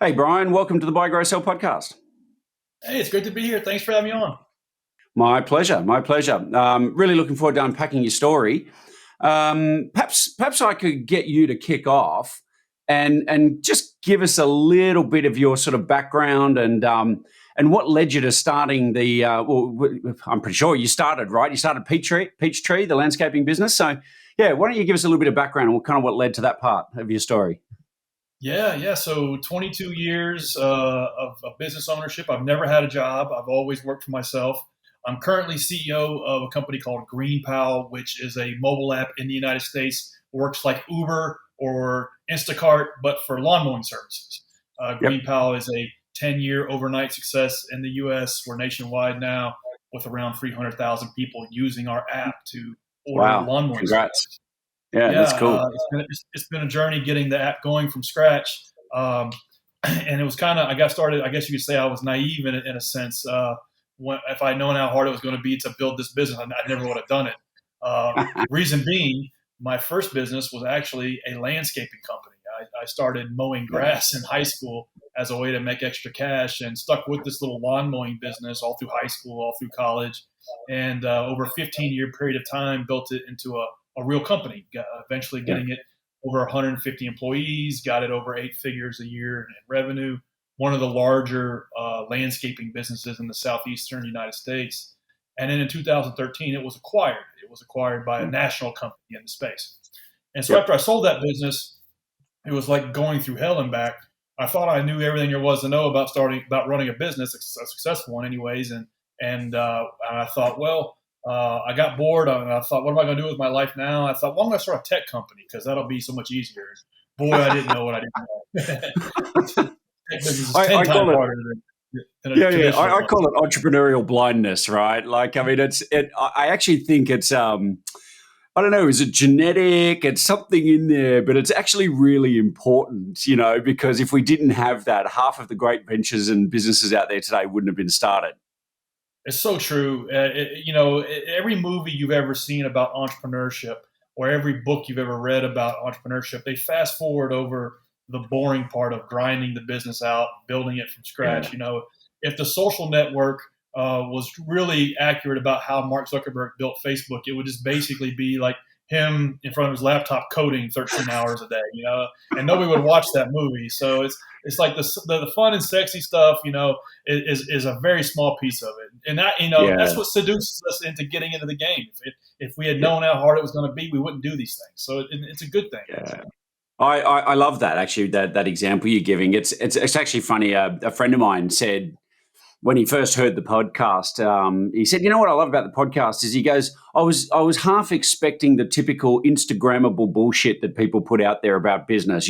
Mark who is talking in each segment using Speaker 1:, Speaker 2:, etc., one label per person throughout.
Speaker 1: Hey, Bryan, welcome to the Buy, Grow, Sell podcast.
Speaker 2: Hey, it's great to be here. Thanks for having me on.
Speaker 1: My pleasure, my pleasure. Really looking forward to unpacking your story. Perhaps I could get you to kick off and just give us a little bit of your sort of background and what led you to starting the. I'm pretty sure you started, right? You started Peachtree, the landscaping business. So, yeah, why don't you give us a little bit of background and kind of what led to that part of your story?
Speaker 2: Yeah. So 22 years of business ownership. I've never had a job. I've always worked for myself. I'm currently CEO of a company called GreenPal, which is a mobile app in the United States. Works like Uber or Instacart, but for lawn mowing services.
Speaker 1: Yep.
Speaker 2: GreenPal is a 10-year overnight success in the U.S. We're nationwide now with around 300,000 people using our app to order
Speaker 1: Wow.
Speaker 2: lawn mowing
Speaker 1: Congrats.
Speaker 2: services.
Speaker 1: Yeah,
Speaker 2: Yeah,
Speaker 1: that's cool.
Speaker 2: it's been a journey getting the app going from scratch. And it was kind of, I got started, I guess you could say I was naive in a sense. If I'd known how hard it was going to be to build this business, I never would have done it. Reason being, my first business was actually a landscaping company. I started mowing grass in high school as a way to make extra cash and stuck with this little lawn mowing business all through high school, all through college. And over a 15-year period of time, built it into a real company, eventually
Speaker 1: Yeah.
Speaker 2: getting it over 150 employees, got it over 8 figures a year in revenue, one of the larger landscaping businesses in the southeastern United States. And then in 2013, it was acquired. It was acquired by a national company in the space. And so
Speaker 1: Yep.
Speaker 2: after I sold that business, it was like going through hell and back. I thought I knew everything there was to know about running a business, a successful one, anyways. And I thought, well, I got bored, and I thought, what am I going to do with my life now? I thought, well, I'm going to start a tech company because that'll be so much easier. Boy, I didn't know what I didn't know. Tech business is ten
Speaker 1: I
Speaker 2: times
Speaker 1: call it.
Speaker 2: harder than a
Speaker 1: Yeah.
Speaker 2: traditional
Speaker 1: I
Speaker 2: one.
Speaker 1: call it entrepreneurial blindness, right? Like, I mean, I actually think it's, I don't know, is it genetic? It's something in there, but it's actually really important, because if we didn't have that, half of the great ventures and businesses out there today wouldn't have been started.
Speaker 2: It's so true. Every movie you've ever seen about entrepreneurship or every book you've ever read about entrepreneurship, they fast forward over the boring part of grinding the business out, building it from
Speaker 1: Yeah.
Speaker 2: scratch. If the social network was really accurate about how Mark Zuckerberg built Facebook, it would just basically be like him in front of his laptop coding 13 hours a day, and nobody would watch that movie. So it's like the fun and sexy stuff, is a very small piece of it, and that's
Speaker 1: Yeah.
Speaker 2: what seduces us into getting into the game. If we had
Speaker 1: Yeah.
Speaker 2: known how hard it was going to be, we wouldn't do these things. So it's a good thing.
Speaker 1: Yeah. I love that, actually, that example you're giving. It's actually funny. A friend of mine said, when he first heard the podcast, he said, "You know what I love about the podcast is," he goes, "I was half expecting the typical Instagrammable bullshit that people put out there about business.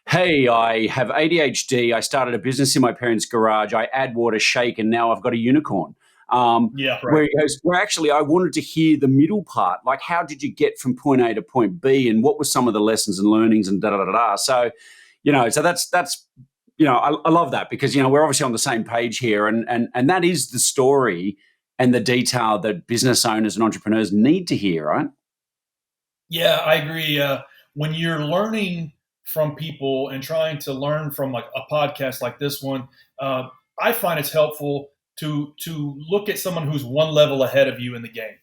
Speaker 1: Hey, I have ADHD. I started a business in my parents' garage. I add water, shake, and now I've got a unicorn."
Speaker 2: Yeah, right.
Speaker 1: Where he goes, "Where actually I wanted to hear the middle part, like how did you get from point A to point B, and what were some of the lessons and learnings and da da da da." So, so that's I love that because we're obviously on the same page here, and that is the story and the detail that business owners and entrepreneurs need to hear, right?
Speaker 2: Yeah, I agree. When you're learning from people and trying to learn from like a podcast like this one, I find it's helpful to look at someone who's one level ahead of you in the game.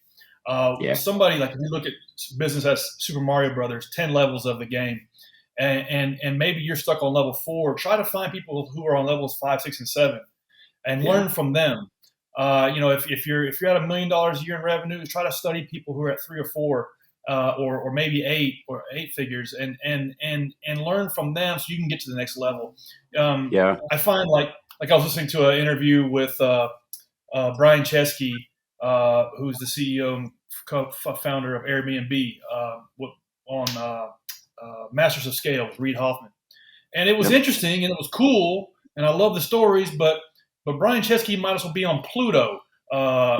Speaker 1: Yeah,
Speaker 2: Somebody like if you look at business as Super Mario Brothers, 10 levels of the game, and maybe you're stuck on level 4. Try to find people who are on levels 5, 6, and 7, and
Speaker 1: yeah,
Speaker 2: learn from them. If you're at $1 million a year in revenue, try to study people who are at 3 or 4, or maybe 8 figures, and learn from them so you can get to the next level.
Speaker 1: yeah.
Speaker 2: I find like I was listening to an interview with Brian Chesky, who's the CEO and founder of Airbnb, on Masters of Scale with Reid Hoffman, and it was
Speaker 1: Yep.
Speaker 2: interesting and it was cool, and I love the stories, but Brian Chesky might as well be on Pluto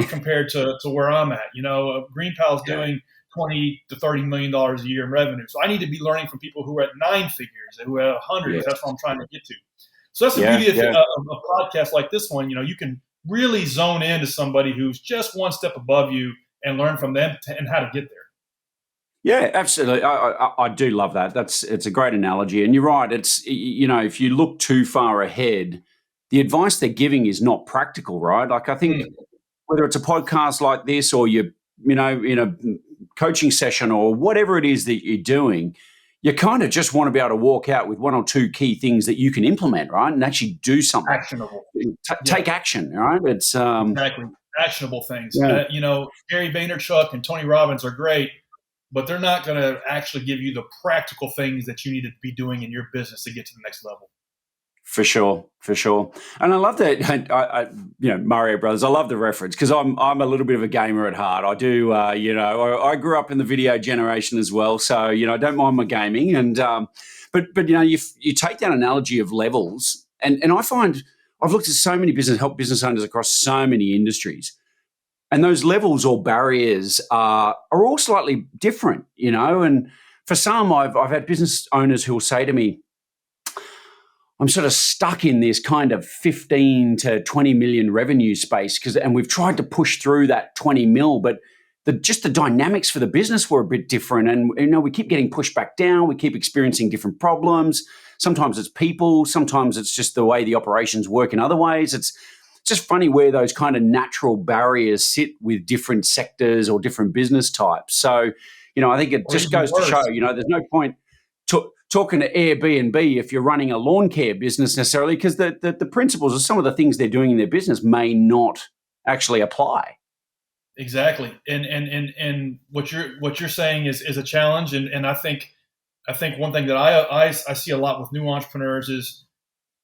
Speaker 2: compared to where I'm at. GreenPal's
Speaker 1: Yeah,
Speaker 2: doing 20 to $30 million a year in revenue, so I need to be learning from people who are at 9 figures and who are at 100.
Speaker 1: yeah,
Speaker 2: That's what I'm trying to get to. So that's the
Speaker 1: yeah,
Speaker 2: beauty of
Speaker 1: yeah.
Speaker 2: a podcast like this one. You can really zone into somebody who's just one step above you and learn from them and how to get there.
Speaker 1: Yeah, absolutely. I do love that. It's a great analogy, and you're right. It's if you look too far ahead, the advice they're giving is not practical, right? Like I think
Speaker 2: Mm,
Speaker 1: whether it's a podcast like this or you're in a coaching session or whatever it is that you're doing, you kind of just want to be able to walk out with one or two key things that you can implement, right, and actually do something,
Speaker 2: actionable. Yeah,
Speaker 1: take action, right? It's
Speaker 2: exactly. Actionable things.
Speaker 1: yeah.
Speaker 2: Gary Vaynerchuk and Tony Robbins are great, but they're not going to actually give you the practical things that you need to be doing in your business to get to the next level.
Speaker 1: For sure, for sure, and I love that. Mario Brothers. I love the reference because I'm a little bit of a gamer at heart. I do, I grew up in the video generation as well, so I don't mind my gaming. And but you take that analogy of levels, and I find I've looked at so many help business owners across so many industries, and those levels or barriers are all slightly different, And for some, I've had business owners who will say to me, I'm sort of stuck in this kind of 15 to 20 million revenue space and we've tried to push through that 20 mil, but just the dynamics for the business were a bit different. And, we keep getting pushed back down. We keep experiencing different problems. Sometimes it's people. Sometimes it's just the way the operations work in other ways. It's just funny where those kind of natural barriers sit with different sectors or different business types. So, I think it
Speaker 2: Or
Speaker 1: just
Speaker 2: even
Speaker 1: goes to show,
Speaker 2: worse.
Speaker 1: there's no point talking to Airbnb if you're running a lawn care business necessarily, because the principles of some of the things they're doing in their business may not actually apply.
Speaker 2: Exactly. And what you're saying is a challenge. And I think one thing that I see a lot with new entrepreneurs is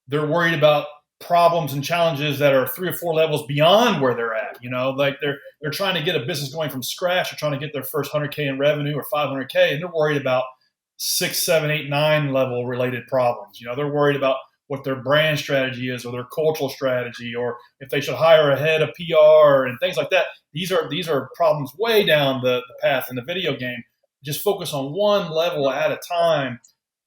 Speaker 2: they're worried about problems and challenges that are 3 or 4 levels beyond where they're at. Like they're trying to get a business going from scratch. They're trying to get their first 100K in revenue or 500K, and they're worried about 6, 7, 8, 9 level related problems. They're worried about what their brand strategy is or their cultural strategy, or if they should hire a head of PR and things like that. These are problems way down the path in the video game. Just focus on one level at a time,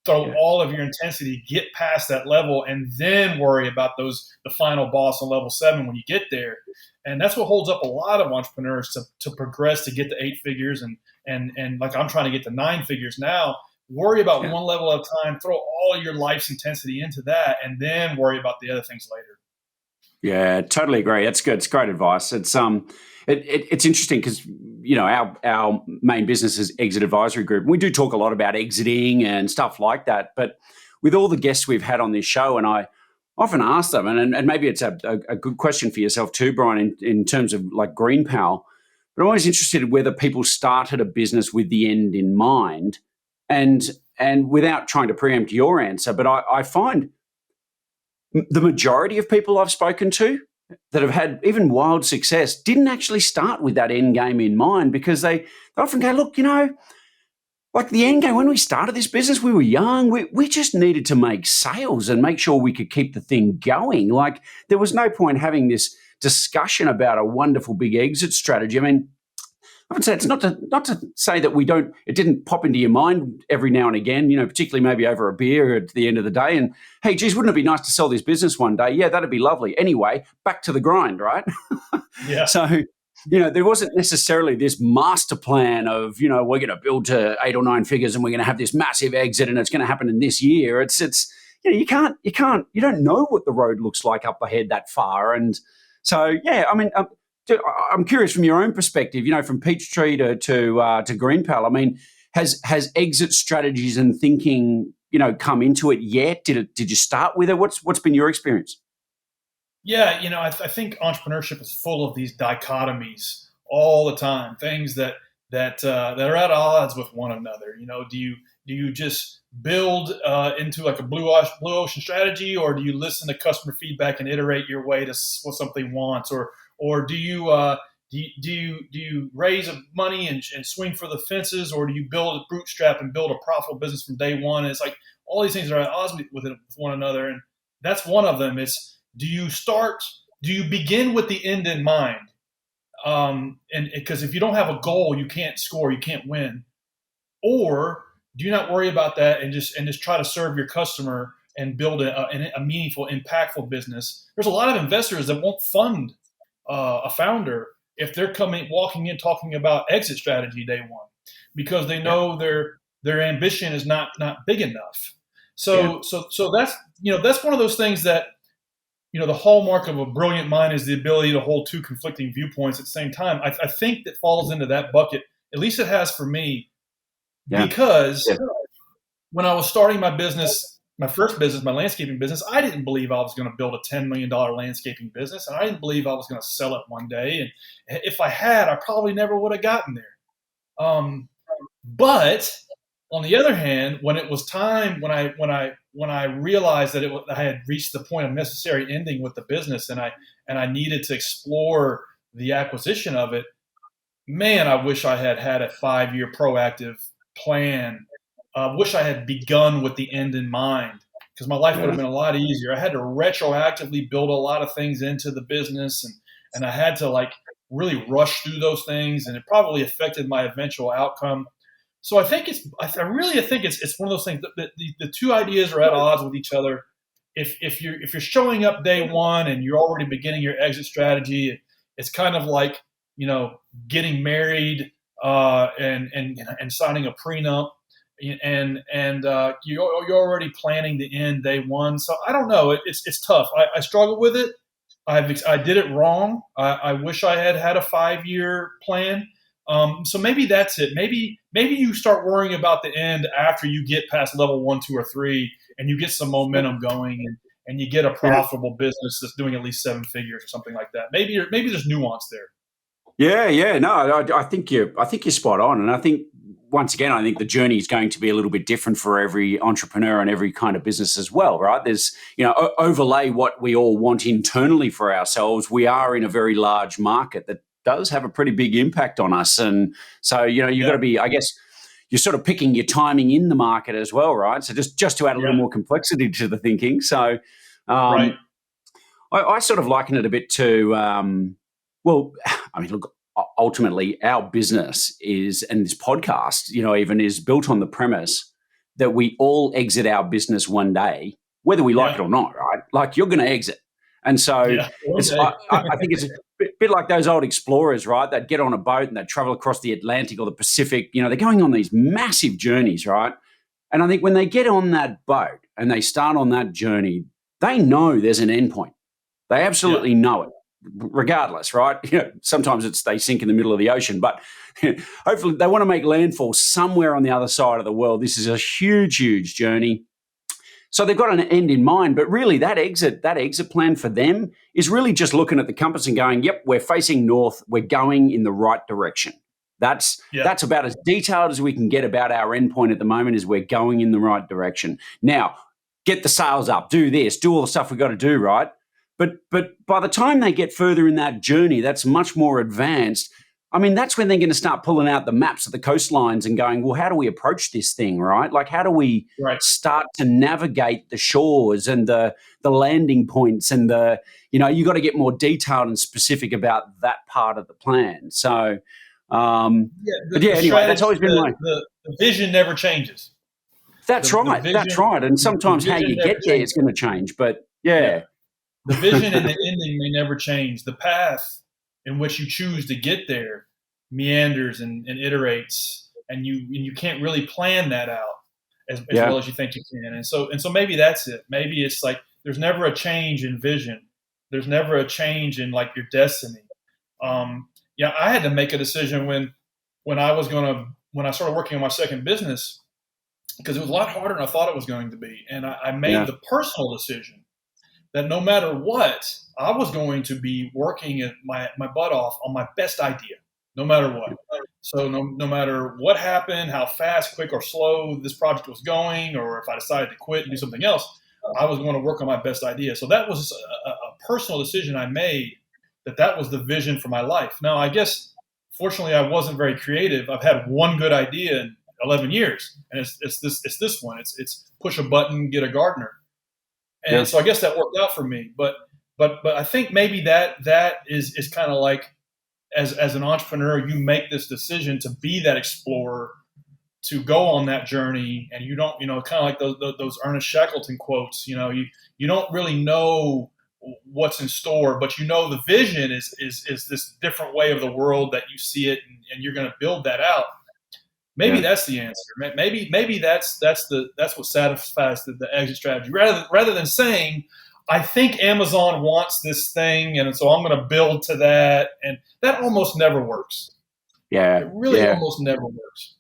Speaker 2: throw
Speaker 1: Yeah.
Speaker 2: all of your intensity, get past that level, and then worry about the final boss on level 7 when you get there. And that's what holds up a lot of entrepreneurs to progress to get to 8 figures, and like I'm trying to get to 9 figures now. Worry about
Speaker 1: Yeah.
Speaker 2: one level at a time, throw all of your life's intensity into that, and then worry about the other things later.
Speaker 1: Yeah, totally agree. That's good. It's great advice. It's interesting because our main business is Exit Advisory Group. We do talk a lot about exiting and stuff like that. But with all the guests we've had on this show, and I often ask them, and maybe it's a good question for yourself too, Brian, in terms of like green power. But I'm always interested in whether people started a business with the end in mind, and without trying to preempt your answer. But I find the majority of people I've spoken to that have had even wild success didn't actually start with that end game in mind, because they often go, look, like the end game, when we started this business, we were young. We just needed to make sales and make sure we could keep the thing going. Like there was no point having this discussion about a wonderful big exit strategy. I mean, I would say it's not to say that it didn't pop into your mind every now and again, particularly maybe over a beer at the end of the day. And hey, geez, wouldn't it be nice to sell this business one day? Yeah, that'd be lovely. Anyway, back to the grind, right?
Speaker 2: Yeah.
Speaker 1: So, there wasn't necessarily this master plan of, we're going to build to 8 or 9 figures and we're going to have this massive exit and it's going to happen in this year. It's you don't know what the road looks like up ahead that far. And so, yeah, I mean, I'm curious from your own perspective, from Peachtree to Greenpal. I mean, has exit strategies and thinking, come into it yet? Did you start with it? What's been your experience?
Speaker 2: Yeah, I think entrepreneurship is full of these dichotomies all the time. Things that are at odds with one another. Do you just build into like a blue ocean strategy, or do you listen to customer feedback and iterate your way to what something wants, or do you raise money and swing for the fences, or do you build a bootstrap and build a profitable business from day one? And it's like all these things are at odds with one another, and that's one of them. Is do you begin with the end in mind? And because if you don't have a goal, you can't score, you can't win. Or do you not worry about that and just try to serve your customer and build a meaningful, impactful business? There's a lot of investors that won't fund a founder if they're walking in talking about exit strategy day one. because they
Speaker 1: Yeah.
Speaker 2: know their ambition is not big enough.
Speaker 1: Yeah.
Speaker 2: So that's that's one of those things that the hallmark of a brilliant mind is the ability to hold two conflicting viewpoints at the same time. I think that falls into that bucket. At least it has for me,
Speaker 1: Yeah.
Speaker 2: because
Speaker 1: Yeah.
Speaker 2: when I was starting my business, my first business, my landscaping business, I didn't believe I was going to build a $10 million landscaping business, and I didn't believe I was going to sell it one day. And if I had, I probably never would have gotten there. But on the other hand, when it was time, when I realized that I had reached the point of necessary ending with the business, and I needed to explore the acquisition of it, man, I wish I had had a 5-year proactive plan. Wish I had begun with the end in mind, because my life would have
Speaker 1: Yeah.
Speaker 2: been a lot easier. I had to retroactively build a lot of things into the business, and I had to really rush through those things, and it probably affected my eventual outcome. So I really think it's one of those things that the two ideas are at odds with each other. If you're showing up day one and you're already beginning your exit strategy, it's kind of like getting married and signing a prenup, and you're already planning the end day one. So I don't know. It's tough. I struggle with it. I did it wrong. I wish I had had a 5-year plan. So maybe that's it. Maybe you start worrying about the end after you get past level 1, 2, or 3, and you get some momentum going, and you get a
Speaker 1: Yeah.
Speaker 2: profitable business that's doing at least 7 figures or something like that. Maybe there's nuance there.
Speaker 1: Yeah, yeah, no, I think you're spot on, and I think once again, I think the journey is going to be a little bit different for every entrepreneur and every kind of business as well, right? There's overlay what we all want internally for ourselves. We are in a very large market that does have a pretty big impact on us, and so you've got
Speaker 2: Yeah,
Speaker 1: to be, I guess, you're sort of picking your timing in the market as well, right? So just to add a little
Speaker 2: yeah,
Speaker 1: more complexity to the thinking, so.
Speaker 2: right.
Speaker 1: Um, I sort of liken it a bit to, well, I mean, look, ultimately, our business is, and this podcast, even is built on the premise that we all exit our business one day, whether we like it
Speaker 2: Yeah,
Speaker 1: or not, right? Like you're going to exit. And so
Speaker 2: yeah. One
Speaker 1: it's,
Speaker 2: day.
Speaker 1: I think it's a bit like those old explorers, right? They'd get on a boat and they'd travel across the Atlantic or the Pacific. They're going on these massive journeys, right? And I think when they get on that boat and they start on that journey, they know there's an endpoint. They
Speaker 2: Yeah,
Speaker 1: absolutely know it, regardless, right? Sometimes they sink in the middle of the ocean, but hopefully they want to make landfall somewhere on the other side of the world. This is a huge, huge journey. So they've got an end in mind, but really that exit plan for them is really just looking at the compass and going, "Yep, we're facing north. We're going in the right direction." That's
Speaker 2: yeah,
Speaker 1: that's about as detailed as we can get about our endpoint at the moment. Is we're going in the right direction. Now, get the sales up, do this, do all the stuff we got to do, right? But by the time they get further in that journey, that's much more advanced. I mean, that's when they're going to start pulling out the maps of the coastlines and going, well, how do we approach this thing, right? Like, how do we
Speaker 2: right.
Speaker 1: start to navigate the shores and the landing points and you got to get more detailed and specific about that part of the plan. So,
Speaker 2: Yeah,
Speaker 1: but
Speaker 2: the
Speaker 1: yeah, anyway, that's
Speaker 2: strategy,
Speaker 1: always been my.
Speaker 2: the vision never changes.
Speaker 1: That's right. That's right. And
Speaker 2: The
Speaker 1: sometimes how
Speaker 2: vision
Speaker 1: you
Speaker 2: never
Speaker 1: get there
Speaker 2: changes.
Speaker 1: is going to change. But
Speaker 2: Yeah.
Speaker 1: yeah,
Speaker 2: The vision and the ending may never change. The path in which you choose to get there meanders and iterates, and you can't really plan that out as
Speaker 1: yeah,
Speaker 2: well as you think you can. And so maybe that's it. Maybe it's like there's never a change in vision. There's never a change in like your destiny. Yeah, I had to make a decision when I started working on my second business, because it was a lot harder than I thought it was going to be, and I made
Speaker 1: yeah,
Speaker 2: the personal decision that no matter what, I was going to be working my butt off on my best idea, no matter what. So no matter what happened, how fast, quick, or slow this project was going, or if I decided to quit and do something else, I was going to work on my best idea. So that was a personal decision I made, that was the vision for my life. Now, I guess, fortunately, I wasn't very creative. I've had one good idea in 11 years, and it's this one. It's push a button, get a gardener.
Speaker 1: yeah,
Speaker 2: And so I guess that worked out for me. But I think maybe that is kind of like, as an entrepreneur, you make this decision to be that explorer, to go on that journey, and you don't, kind of like those Ernest Shackleton quotes. You don't really know what's in store, but the vision is this different way of the world that you see it, and you're going to build that out. Maybe
Speaker 1: Yeah.
Speaker 2: that's the answer. Maybe that's what satisfies the exit strategy. Rather than saying, I think Amazon wants this thing, and so I'm going to build to that, and that almost never works. It
Speaker 1: Yeah.
Speaker 2: really
Speaker 1: Yeah.
Speaker 2: almost never works.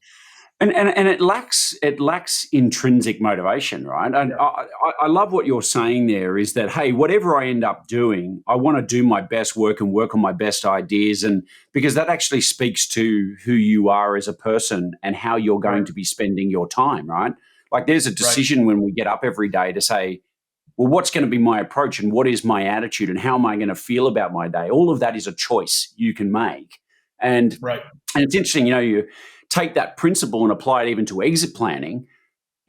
Speaker 1: And it lacks intrinsic motivation, right? And
Speaker 2: Yeah.
Speaker 1: I love what you're saying there is that, hey, whatever I end up doing, I want to do my best work and work on my best ideas, and because that actually speaks to who you are as a person and how you're
Speaker 2: Right.
Speaker 1: going to be spending your time, right? Like there's a
Speaker 2: Right.
Speaker 1: decision when we get up every day to say, well, what's going to be my approach and what is my attitude and how am I going to feel about my day? All of that is a choice you can make. And
Speaker 2: Right.
Speaker 1: and it's interesting, you take that principle and apply it even to exit planning.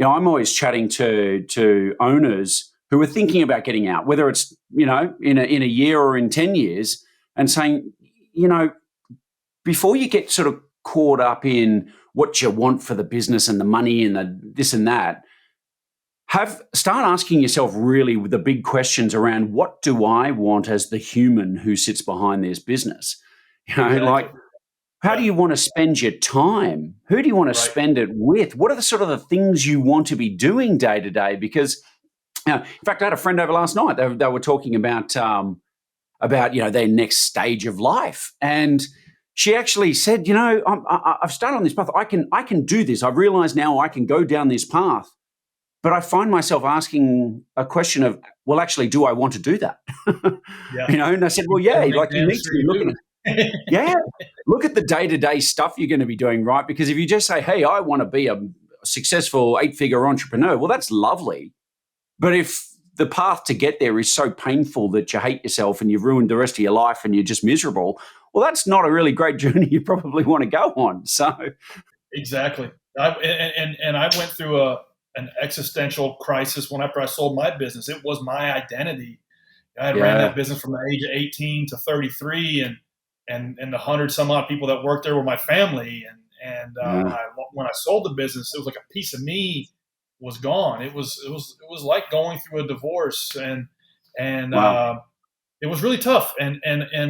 Speaker 1: I'm always chatting to owners who are thinking about getting out, whether it's in a year or in 10 years, and saying, you know, before you get sort of caught up in what you want for the business and the money and the this and that, start asking yourself really the big questions around what do I want as the human who sits behind this business.
Speaker 2: Exactly.
Speaker 1: Like how do
Speaker 2: Yeah.
Speaker 1: you want to spend your time? Who do you want to
Speaker 2: Right.
Speaker 1: spend it with? What are the sort of the things you want to be doing day to day? Because, in fact, I had a friend over last night. They were talking about their next stage of life, and she actually said, I've started on this path. I can do this. I've realised now I can go down this path, but I find myself asking a question of, well, actually, do I want to do that?
Speaker 2: Yeah.
Speaker 1: And I said, well,
Speaker 2: You
Speaker 1: yeah,
Speaker 2: better make
Speaker 1: like you
Speaker 2: damn
Speaker 1: need to
Speaker 2: sure
Speaker 1: be
Speaker 2: you
Speaker 1: looking
Speaker 2: do.
Speaker 1: at. Yeah. Look at the day-to-day stuff you're going to be doing, right? Because if you just say, hey, I want to be a successful 8-figure entrepreneur, well, that's lovely. But if the path to get there is so painful that you hate yourself and you've ruined the rest of your life and you're just miserable, well, that's not a really great journey you probably want to go on. So,
Speaker 2: Exactly. And I went through an existential crisis after I sold my business. It was my identity. I had ran
Speaker 1: yeah.
Speaker 2: that business from the age of 18 to 33, and the 100 some odd people that worked there were my family. And
Speaker 1: Yeah.
Speaker 2: when I sold the business, it was like a piece of me was gone. It was like going through a divorce, and
Speaker 1: Wow.
Speaker 2: it was really tough. And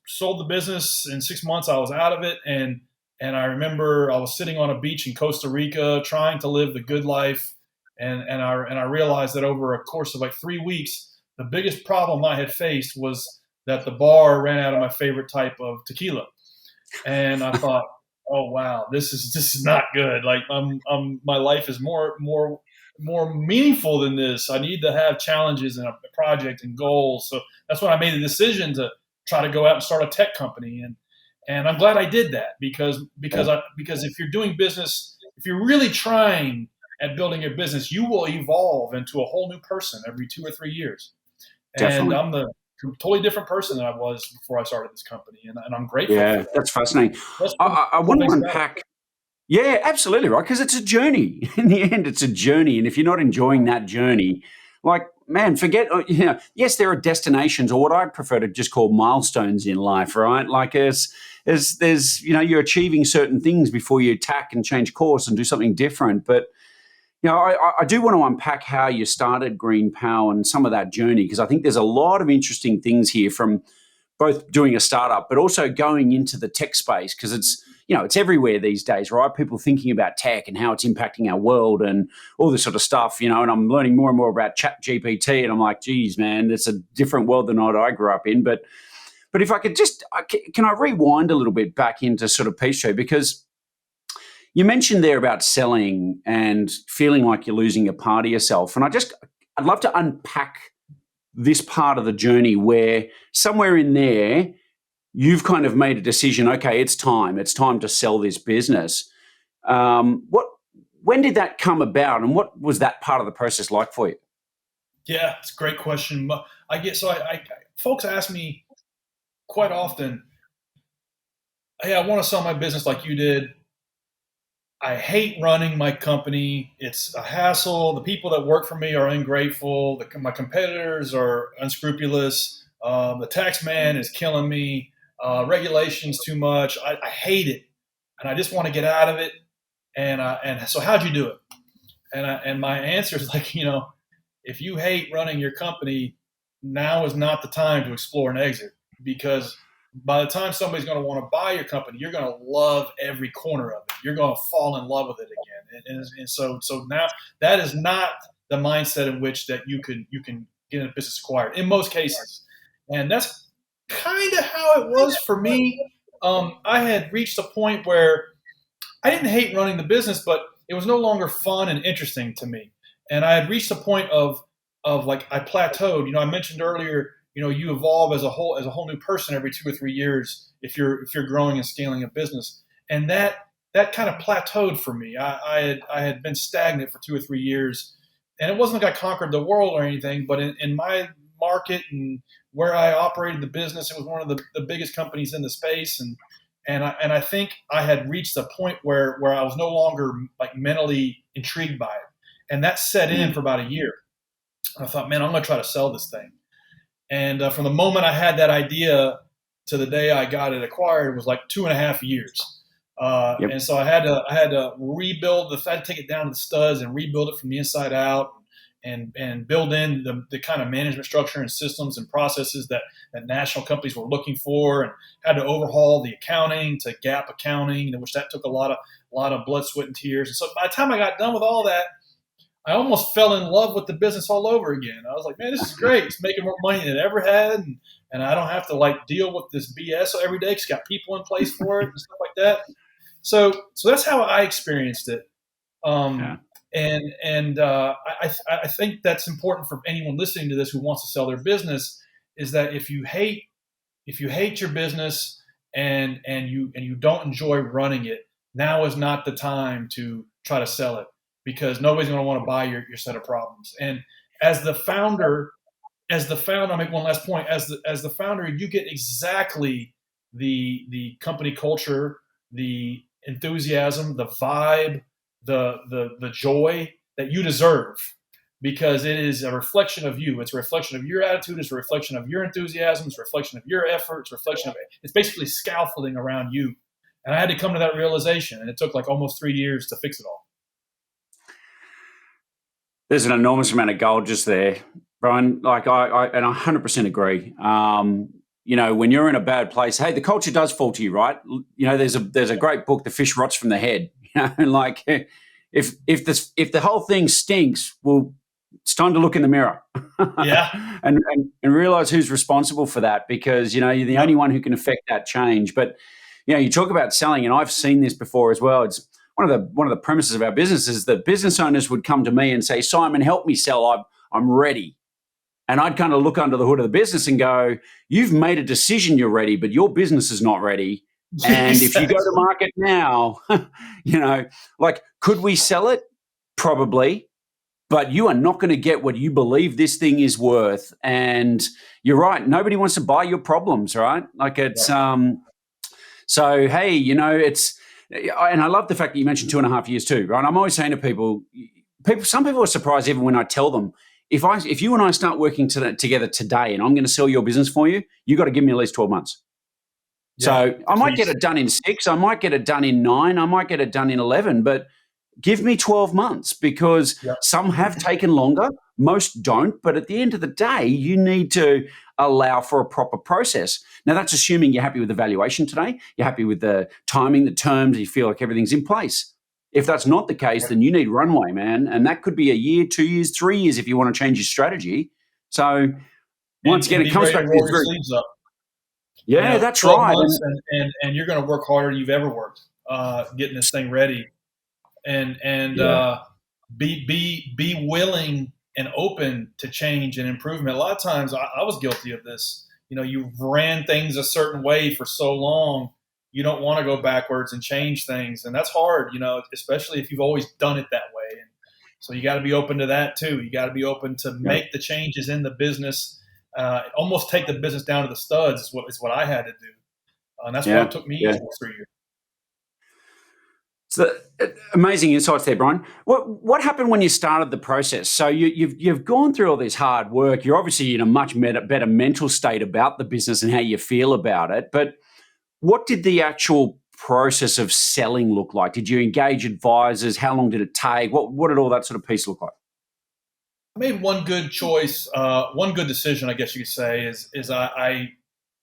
Speaker 2: sold the business in 6 months. I was out of it, and I remember I was sitting on a beach in Costa Rica trying to live the good life, and I realized that over a course of like 3 weeks, the biggest problem I had faced was that the bar ran out of my favorite type of tequila, and I thought, oh wow, this is not good. Like my life is more meaningful than this. I need to have challenges and a project and goals. So that's when I made the decision to try to go out and start a tech company, and I'm glad I did that
Speaker 1: Yeah,
Speaker 2: because if you're doing business, if you're really trying at building a business, you will evolve into a whole new person every 2 or 3 years. And
Speaker 1: definitely.
Speaker 2: I'm the totally different person than I was before I started this company, and I'm grateful for
Speaker 1: Yeah,
Speaker 2: that.
Speaker 1: that's fascinating.
Speaker 2: That's
Speaker 1: I,
Speaker 2: one of
Speaker 1: I I
Speaker 2: the cool
Speaker 1: want to
Speaker 2: things about it.
Speaker 1: unpack. Yeah, absolutely, right, because it's a journey. In the end, it's a journey, and if you're not enjoying that journey, like, man, forget, yes, there are destinations or what I prefer to just call milestones in life, right? Like as there's, you're achieving certain things before you tack and change course and do something different. But, I do want to unpack how you started Green Power and some of that journey, because I think there's a lot of interesting things here from both doing a startup, but also going into the tech space because it's everywhere these days, right? People thinking about tech and how it's impacting our world and all this sort of stuff, and I'm learning more and more about Chat GPT, and I'm like, geez, man, it's a different world than what I grew up in. But if I could can I rewind a little bit back into sort of Peace Tree, because you mentioned there about selling and feeling like you're losing a part of yourself, and I'd love to unpack this part of the journey where somewhere in there you've kind of made a decision. Okay, it's time to sell this business. What When did that come about, and what was that part of the process like for you?
Speaker 2: Yeah, it's a great question. But I get so I folks ask me quite often, "Hey, I want to sell my business like you did. I hate running my company. It's a hassle. The people that work for me are ungrateful. My competitors are unscrupulous. The tax man is killing me. Regulations too much. I hate it, and I just want to get out of it. And so, how'd you do it?" And my answer is like, if you hate running your company, now is not the time to explore an exit, because by the time somebody's going to want to buy your company, you're going to love every corner of You're going to fall in love with it again. And so now that is not the mindset in which that you can get a business acquired in most cases. And that's kind of how it was for me. I had reached a point where I didn't hate running the business, but it was no longer fun and interesting to me. And I had reached a point of like I plateaued. I mentioned earlier, you evolve as a whole new person every 2 or 3 years if you're growing and scaling a business. And that kind of plateaued for me. I had been stagnant for 2 or 3 years, and it wasn't like I conquered the world or anything, but in my market and where I operated the business, it was one of the biggest companies in the space, and I think I had reached a point where I was no longer like mentally intrigued by it, and that set in for about a year. And I thought, man, I'm going to try to sell this thing. And from the moment I had that idea to the day I got it acquired was like 2.5 years. And so I had to rebuild I had to take it down to the studs and rebuild it from the inside out, and build in the kind of management structure and systems and processes that national companies were looking for, and had to overhaul the accounting to GAAP accounting, which that took a lot of blood, sweat, and tears. And so by the time I got done with all that, I almost fell in love with the business all over again. I was like, man, this is great. It's making more money than it ever had. And I don't have to like deal with this BS every day. It's got people in place for it and stuff like that. So that's how I experienced it. I think that's important for anyone listening to this who wants to sell their business, is that if you hate your business and you don't enjoy running it, now is not the time to try to sell it, because nobody's going to want to buy your set of problems. And as the founder, I'll make one last point. As the founder, you get exactly the company culture, the enthusiasm, the vibe, the joy that you deserve, because it is a reflection of you. It's a reflection of your attitude. It's a reflection of your enthusiasm. It's a reflection of your effort. It's a reflection of it. It's basically scaffolding around you. And I had to come to that realization, and it took like almost 3 years to fix it all.
Speaker 1: There's an enormous amount of gold just there, Bryan. Like I 100% agree. When you're in a bad place, hey, the culture does fall to you, right? There's a great book, The Fish Rots from the Head. Like if the whole thing stinks, well, it's time to look in the mirror.
Speaker 2: Yeah.
Speaker 1: and realize who's responsible for that, because you're the only one who can affect that change. But you talk about selling, and I've seen this before as well. It's one of the premises of our business is that business owners would come to me and say, Simon, help me sell. I'm ready. And I'd kind of look under the hood of the business and go, you've made a decision you're ready, but your business is not ready. And if you go to market now, like, could we sell it? Probably. But you are not going to get what you believe this thing is worth. And you're right. Nobody wants to buy your problems, right? Like it's, so, hey, it's, and I love the fact that you mentioned 2.5 years too, right? I'm always saying to people, some people are surprised even when I tell them, if you and I start working together today and I'm going to sell your business for you, you got to give me at least 12 months. Yeah, so I might get it done in 6, I might get it done in 9, I might get it done in 11, but give me 12 months, because some have taken longer, most don't. But at the end of the day, you need to allow for a proper process. Now, that's assuming you're happy with the valuation today, you're happy with the timing, the terms, you feel like everything's in place. If that's not the case, then you need runway, man. And that could be a year, 2 years, 3 years if you want to change your strategy. So once again, it comes back to
Speaker 2: roll your sleeves up.
Speaker 1: Yeah, that's right.
Speaker 2: And you're going to work harder than you've ever worked getting this thing ready. And be willing and open to change and improvement. A lot of times I was guilty of this. You ran things a certain way for so long, you don't want to go backwards and change things. And that's hard, especially if you've always done it that way. And so you got to be open to that too. You got to be open to make the changes in the business, almost take the business down to the studs is what I had to do. And that's what it took me 3 years.
Speaker 1: So amazing insights there, Bryan. What happened when you started the process? So you've gone through all this hard work. You're obviously in a much better mental state about the business and how you feel about it. But what did the actual process of selling look like? Did you engage advisors? How long did it take? What did all that sort of piece look like?
Speaker 2: I made one good choice, one good decision, I guess you could say, is I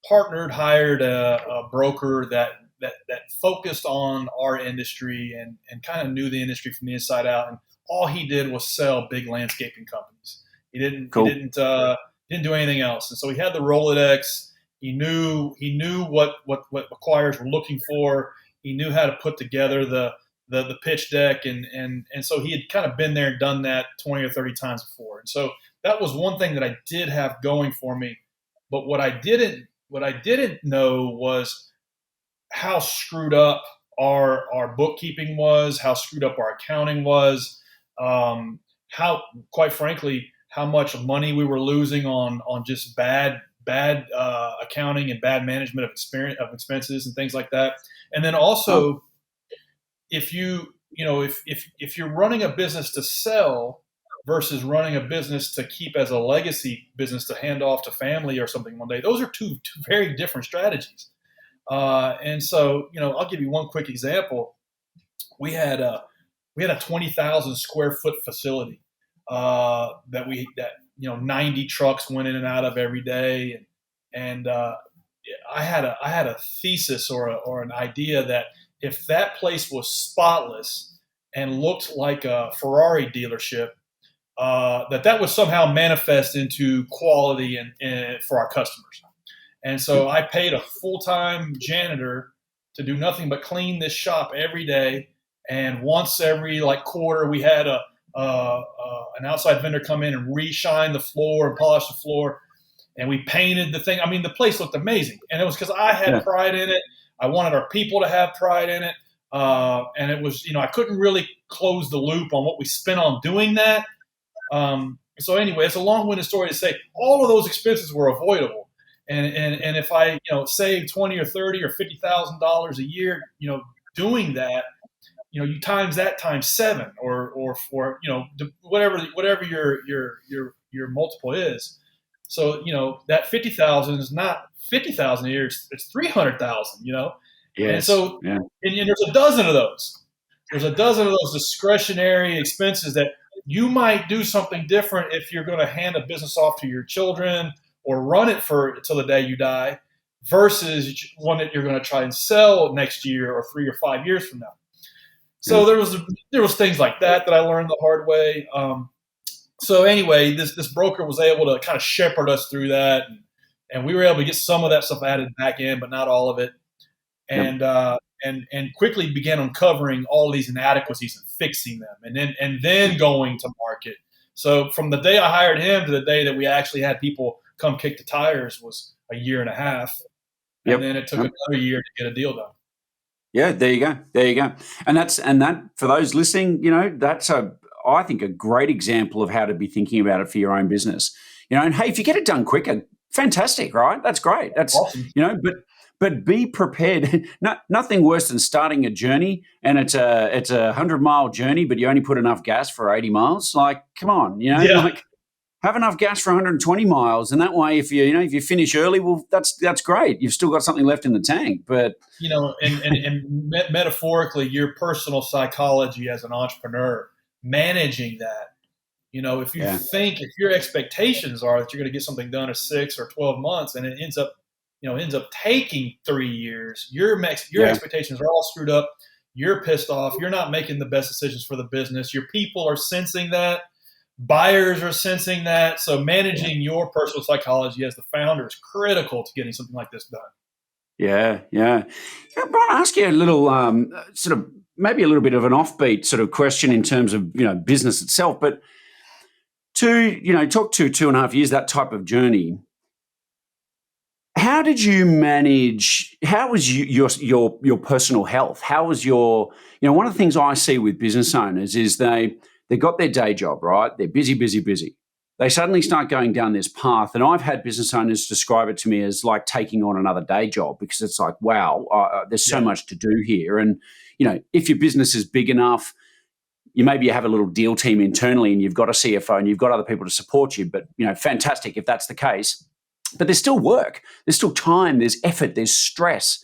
Speaker 2: hired a broker that that focused on our industry and kind of knew the industry from the inside out. And all he did was sell big landscaping companies. He didn't didn't do anything else. And so he had the Rolodex. He knew what acquirers were looking for. He knew how to put together the pitch deck, and so he had kind of been there and done that 20 or 30 times before. And so that was one thing that I did have going for me. But what I didn't know was how screwed up our bookkeeping was, how screwed up our accounting was, how, quite frankly, how much money we were losing on just bad accounting and bad management of expenses and things like that. And then also, if you're running a business to sell versus running a business to keep as a legacy business to hand off to family or something one day, those are two very different strategies. And so, I'll give you one quick example. We had a 20,000 square foot facility that 90 trucks went in and out of every day, and I had a thesis or an idea that if that place was spotless and looked like a Ferrari dealership, that would somehow manifest into quality and for our customers. And so I paid a full-time janitor to do nothing but clean this shop every day. And once every quarter, we had an outside vendor come in and re-shine the floor and polish the floor. And we painted the thing. I mean, the place looked amazing. And it was because I had pride in it. I wanted our people to have pride in it. And it was, I couldn't really close the loop on what we spent on doing that. So anyway, it's a long-winded story to say all of those expenses were avoidable. And if I, save $20 or $30 or $50,000 a year, doing that, you times that times 7 or for, whatever your multiple is. So, that 50,000 is not 50,000 a year, it's 300,000, Yes. And so, and there's a dozen of those. There's a dozen of those discretionary expenses that you might do something different if you're going to hand a business off to your children or run it until the day you die, versus one that you're going to try and sell next year or 3 or 5 years from now. So there was things like that I learned the hard way. So anyway, this broker was able to kind of shepherd us through that, and we were able to get some of that stuff added back in, but not all of it. And and quickly began uncovering all these inadequacies and fixing them, and then going to market. So from the day I hired him to the day that we actually had people come kick the tires was a year and a half, and then it took another year to get a deal done.
Speaker 1: Yeah, there you go. And that for those listening, that's I think a great example of how to be thinking about it for your own business. And hey, if you get it done quicker, fantastic, right? That's great. That's awesome. But be prepared. Nothing worse than starting a journey and it's a 100-mile journey, but you only put enough gas for 80 miles. Like, come on, have enough gas for 120 miles, and that way, if you finish early, well, that's great. You've still got something left in the tank. But
Speaker 2: and metaphorically, your personal psychology as an entrepreneur, managing that. If you think, if your expectations are that you're going to get something done in 6 or 12 months, and it ends up taking 3 years, your expectations are all screwed up. You're pissed off. You're not making the best decisions for the business. Your people are sensing that. Buyers are sensing that. So managing your personal psychology as the founder is critical to getting something like this done.
Speaker 1: Yeah. Brian, I'll ask you a little sort of maybe a little bit of an offbeat sort of question in terms of, business itself. But talk to 2.5 years, that type of journey. How did you manage? How was your personal health? How was your, one of the things I see with business owners is they got their day job, right? They're busy. They suddenly start going down this path. And I've had business owners describe it to me as like taking on another day job, because it's like, wow, there's so much to do here. And, if your business is big enough, you have a little deal team internally and you've got a CFO and you've got other people to support you. But, fantastic if that's the case. But there's still work. There's still time. There's effort. There's stress.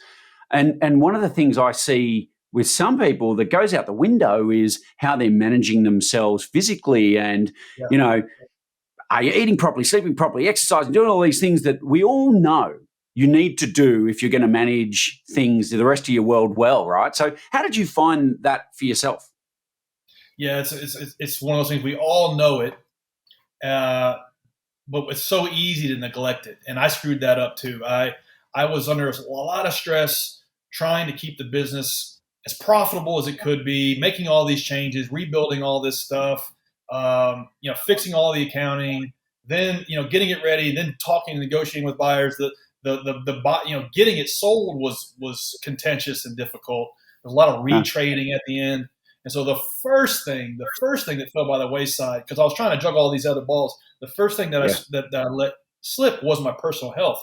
Speaker 1: And one of the things I see with some people that goes out the window is how they're managing themselves physically and, are you eating properly, sleeping properly, exercising, doing all these things that we all know, you need to do if you're going to manage things, the rest of your world well, right? So how did you find that for yourself?
Speaker 2: Yeah, it's one of those things. We all know it, but it's so easy to neglect it. And I screwed that up too. I was under a lot of stress trying to keep the business as profitable as it could be, making all these changes, rebuilding all this stuff, fixing all the accounting, then getting it ready, then talking and negotiating with buyers. Getting it sold was contentious and difficult. There's a lot of retrading at the end. And so the first thing that fell by the wayside, because I was trying to juggle all these other balls, the first thing that I let slip was my personal health.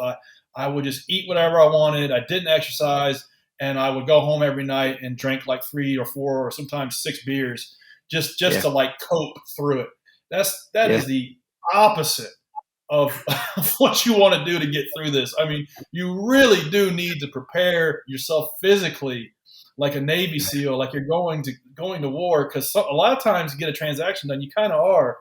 Speaker 2: I would just eat whatever I wanted. I didn't exercise, and I would go home every night and drink like 3 or 4 or sometimes 6 beers just to like cope through it. That is the opposite of what you want to do to get through this. I mean, you really do need to prepare yourself physically like a Navy SEAL, like you're going to war, because a lot of times to get a transaction done, you kind of are.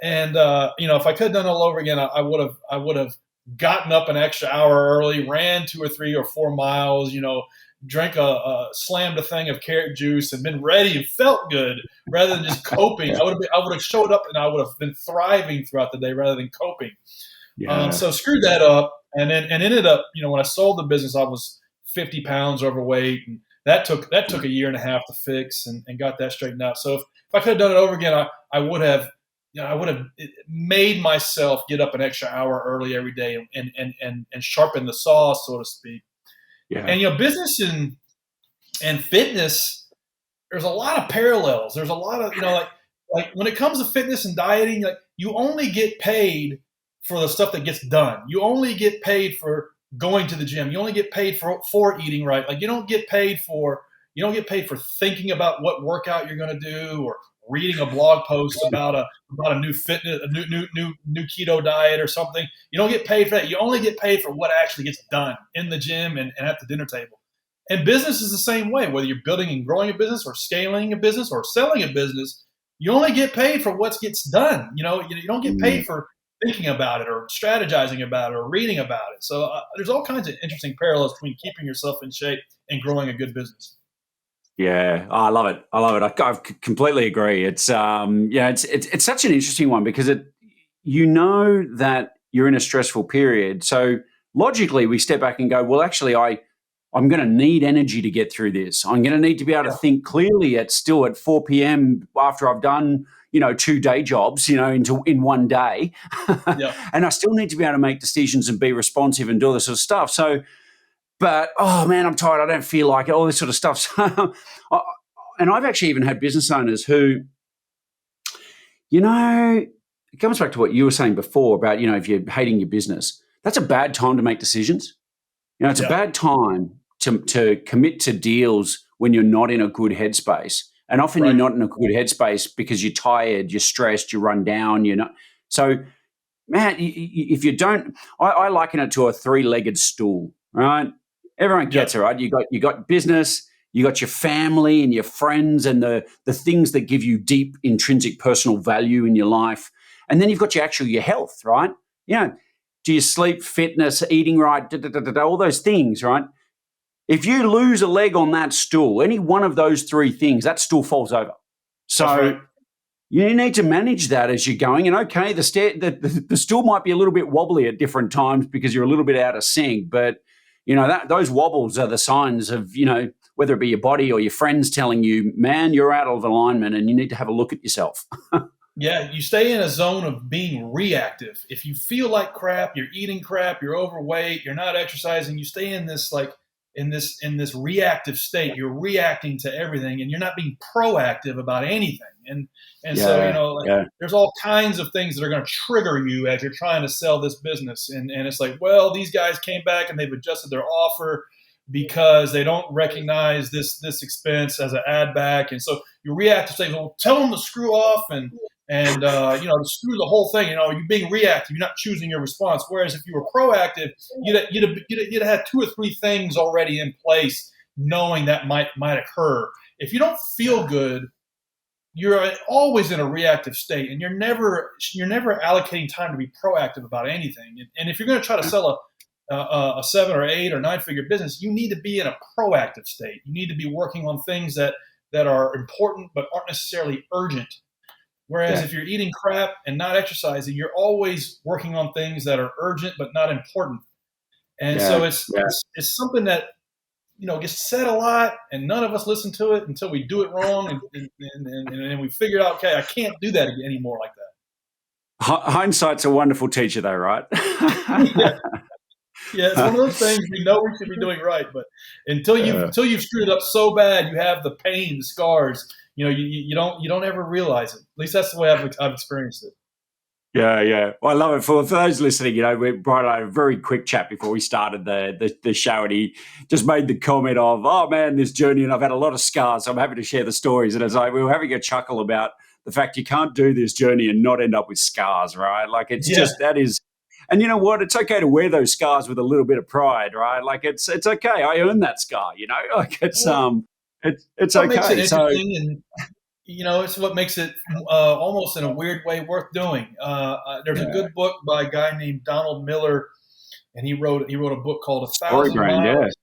Speaker 2: And if I could have done it all over again, I would have gotten up an extra hour early, ran 2 or 3 or 4 miles, drank slammed a thing of carrot juice and been ready and felt good rather than just coping. I would have showed up and I would have been thriving throughout the day rather than coping. So screwed that up, and ended up, when I sold the business, I was 50 pounds overweight, and that took a year and a half to fix and got that straightened out. So if I could have done it over again, I would have made myself get up an extra hour early every day and sharpen the saw, so to speak.
Speaker 1: Yeah.
Speaker 2: And business and fitness, there's a lot of parallels. There's a lot of like when it comes to fitness and dieting, like you only get paid for the stuff that gets done. You only get paid for going to the gym. You only get paid for eating right. Like you don't get paid for thinking about what workout you're going to do, or reading a blog post about a new fitness, a new keto diet or something. You don't get paid for that. You only get paid for what actually gets done in the gym and at the dinner table. And business is the same way. Whether you're building and growing a business, or scaling a business, or selling a business, you only get paid for what gets done. You don't get paid for thinking about it, or strategizing about it, or reading about it. So there's all kinds of interesting parallels between keeping yourself in shape and growing a good business.
Speaker 1: Yeah, I love it. I completely agree. It's it's such an interesting one, because that you're in a stressful period. So logically, we step back and go, well, actually, I'm going to need energy to get through this. I'm going to need to be able to think clearly at 4 p.m. after I've done 2 day jobs, in one day, and I still need to be able to make decisions and be responsive and do all this sort of stuff. So. But, oh, man, I'm tired. I don't feel like it, all this sort of stuff. So, and I've actually even had business owners who, it comes back to what you were saying before about, if you're hating your business, that's a bad time to make decisions. It's a bad time to commit to deals when you're not in a good headspace. And often you're not in a good headspace because you're tired, you're stressed, you run down, So, man, if you don't, I liken it to a 3-legged stool, right? Everyone gets it, right? You got business, you got your family and your friends and the things that give you deep intrinsic personal value in your life. And then you've got your health, right? Do you sleep, fitness, eating right, all those things, right? If you lose a leg on that stool, any one of those 3 things, that stool falls over. So you need to manage that as you're going. And okay, the stool might be a little bit wobbly at different times because you're a little bit out of sync, but those wobbles are the signs of, whether it be your body or your friends telling you, man, you're out of alignment and you need to have a look at yourself.
Speaker 2: Yeah, you stay in a zone of being reactive. If you feel like crap, you're eating crap, you're overweight, you're not exercising, you stay in this in this reactive state. You're reacting to everything, and you're not being proactive about anything. So there's all kinds of things that are going to trigger you as you're trying to sell this business. And it's like, well, these guys came back and they've adjusted their offer because they don't recognize this expense as an add back. And so you react to say, well, tell them to screw off and to screw the whole thing. You're being reactive. You're not choosing your response. Whereas if you were proactive, you'd have had 2 or 3 things already in place, knowing that might occur. If you don't feel good, you're always in a reactive state, and you're never allocating time to be proactive about anything. And if you're going to try to sell a 7 or 8 or 9-figure business, you need to be in a proactive state. You need to be working on things that are important but aren't necessarily urgent. Whereas
Speaker 1: Yeah.
Speaker 2: if you're eating crap and not exercising, you're always working on things that are urgent but not important. And so
Speaker 1: Yeah.
Speaker 2: it's something that gets said a lot, and none of us listen to it until we do it wrong, and we figure out, okay, I can't do that anymore like
Speaker 1: Hindsight's a wonderful teacher, though, right?
Speaker 2: that. Yeah, it's one of those things we know we should be doing right, but until you've screwed it up so bad, you have the pain, the scars. You don't ever realize it. At least that's the way I've experienced it.
Speaker 1: Yeah. Well, I love it. For those listening, Brian and I had a very quick chat before we started the show, and he just made the comment of, "Oh man, this journey, and I've had a lot of scars. So I'm happy to share the stories." And it's like we were having a chuckle about the fact you can't do this journey and not end up with scars, right? Like it's
Speaker 2: Yeah.
Speaker 1: just that is. And you know what? It's okay to wear those scars with a little bit of pride, right? Like it's okay. I earned that scar, Like it's it's
Speaker 2: What makes it
Speaker 1: okay. So
Speaker 2: interesting, and it's what makes it almost in a weird way worth doing. There's a good book by a guy named Donald Miller, and he wrote a book called A
Speaker 1: story
Speaker 2: Thousand
Speaker 1: brand,
Speaker 2: Miles.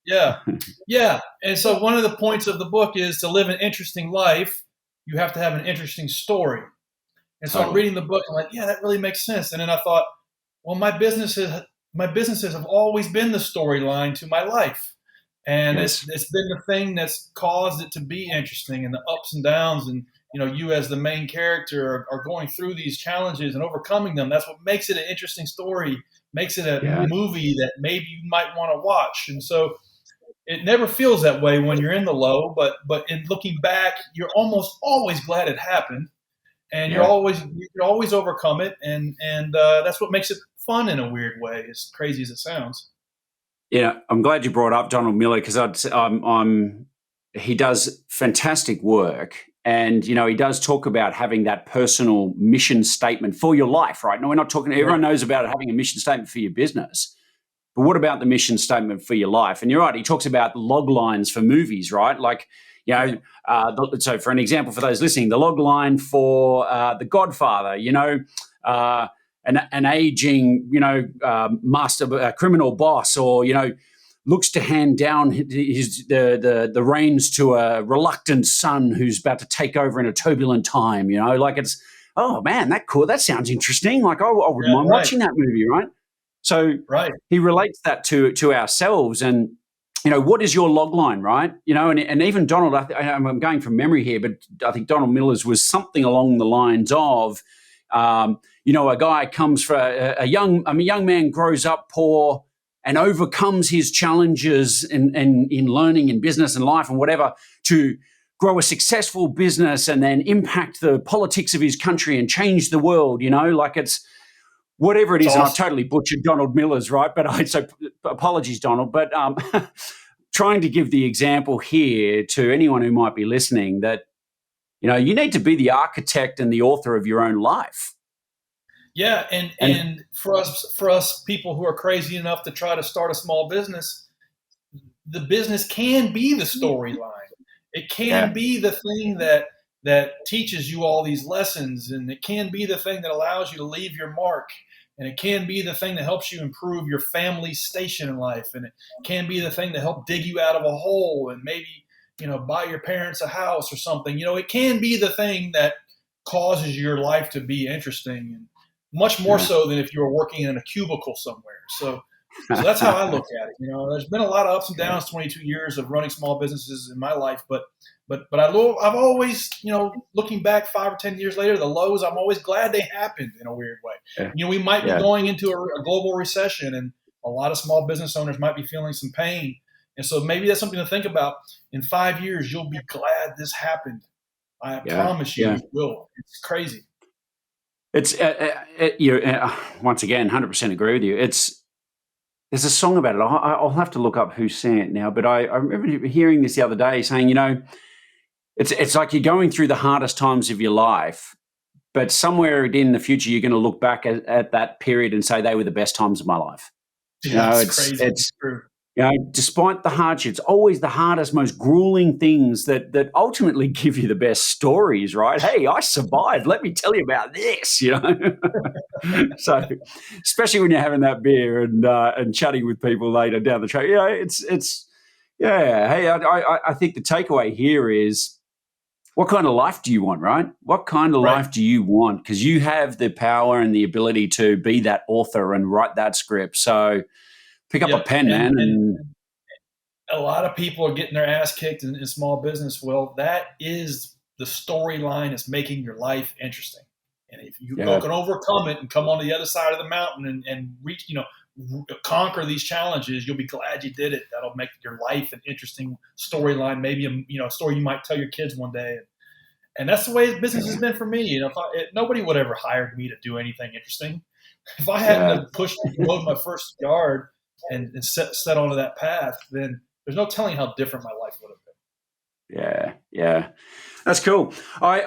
Speaker 2: Yeah. And so one of the points of the book is to live an interesting life, you have to have an interesting story. And so I'm reading the book, I'm like, yeah, that really makes sense. And then I thought, well, my businesses have always been the storyline to my life. And
Speaker 1: Yes.
Speaker 2: it's been the thing that's caused it to be interesting, and the ups and downs, and you as the main character are going through these challenges and overcoming them. That's what makes it an interesting story, makes it a movie that maybe you might want to watch. And so it never feels that way when you're in the low, but in looking back, you're almost always glad it happened, and you can always overcome it, and that's what makes it fun in a weird way, as crazy as it sounds.
Speaker 1: I'm glad you brought up Donald Miller, because he does fantastic work, and he does talk about having that personal mission statement for your life, right? Now, we're not talking. Everyone knows about having a mission statement for your business, but what about the mission statement for your life? And you're right. He talks about log lines for movies, right? Like, so for an example, for those listening, the log line for The Godfather, an aging, master criminal boss, or looks to hand down the reins to a reluctant son who's about to take over in a turbulent time. Like it's, oh man, that sounds interesting. Like I wouldn't mind watching that movie, right? So he relates that to ourselves, and what is your log line, right? And even Donald, I'm going from memory here, but I think Donald Miller's was something along the lines of, a guy comes for a young man grows up poor and overcomes his challenges in learning in business and life and whatever to grow a successful business and then impact the politics of his country and change the world, like it's whatever it is. Awesome. And I've totally butchered Donald Miller's, right? But so apologies, Donald, but trying to give the example here to anyone who might be listening that, you need to be the architect and the author of your own life.
Speaker 2: Yeah, and for us people who are crazy enough to try to start a small business, the business can be the storyline. It can be the thing that teaches you all these lessons, and it can be the thing that allows you to leave your mark, and it can be the thing that helps you improve your family's station in life, and it can be the thing that help dig you out of a hole and maybe buy your parents a house or something. It can be the thing that causes your life to be interesting, and much more so than if you were working in a cubicle somewhere. So that's how I look at it. There's been a lot of ups and downs, 22 years of running small businesses in my life, but I've always, looking back 5 or 10 years later, the lows, I'm always glad they happened in a weird way. We might be going into a global recession, and a lot of small business owners might be feeling some pain. And so maybe that's something to think about. In 5 years, you'll be glad this happened. I promise you it will. It's crazy.
Speaker 1: It's once again, 100% agree with you. There's a song about it. I'll have to look up who sang it now, but I remember hearing this the other day, saying, it's like you're going through the hardest times of your life, but somewhere in the future you're going to look back at that period and say they were the best times of my life.
Speaker 2: It's crazy. It's true.
Speaker 1: Despite the hardships, always the hardest, most grueling things that ultimately give you the best stories, right? Hey, I survived. Let me tell you about this, So, especially when you're having that beer and chatting with people later down the track, it's yeah. Hey, I think the takeaway here is what kind of life do you want, right? What kind of
Speaker 2: Right.
Speaker 1: life do you want? Because you have the power and the ability to be that author and write that script. So pick up a
Speaker 2: Yep.
Speaker 1: pen, man,
Speaker 2: And
Speaker 1: and
Speaker 2: a lot of people are getting their ass kicked in small business. Well, that is the storyline is making your life interesting. And if you
Speaker 1: yeah,
Speaker 2: can overcome it and come on the other side of the mountain and reach, conquer these challenges, you'll be glad you did it. That'll make your life an interesting storyline, maybe a story you might tell your kids one day. And that's the way business has been for me. Nobody would ever hired me to do anything interesting. If I hadn't
Speaker 1: yeah.
Speaker 2: have pushed and mowed my first yard and set onto that path, then there's no telling how different my life would have been.
Speaker 1: Yeah, yeah, that's cool. I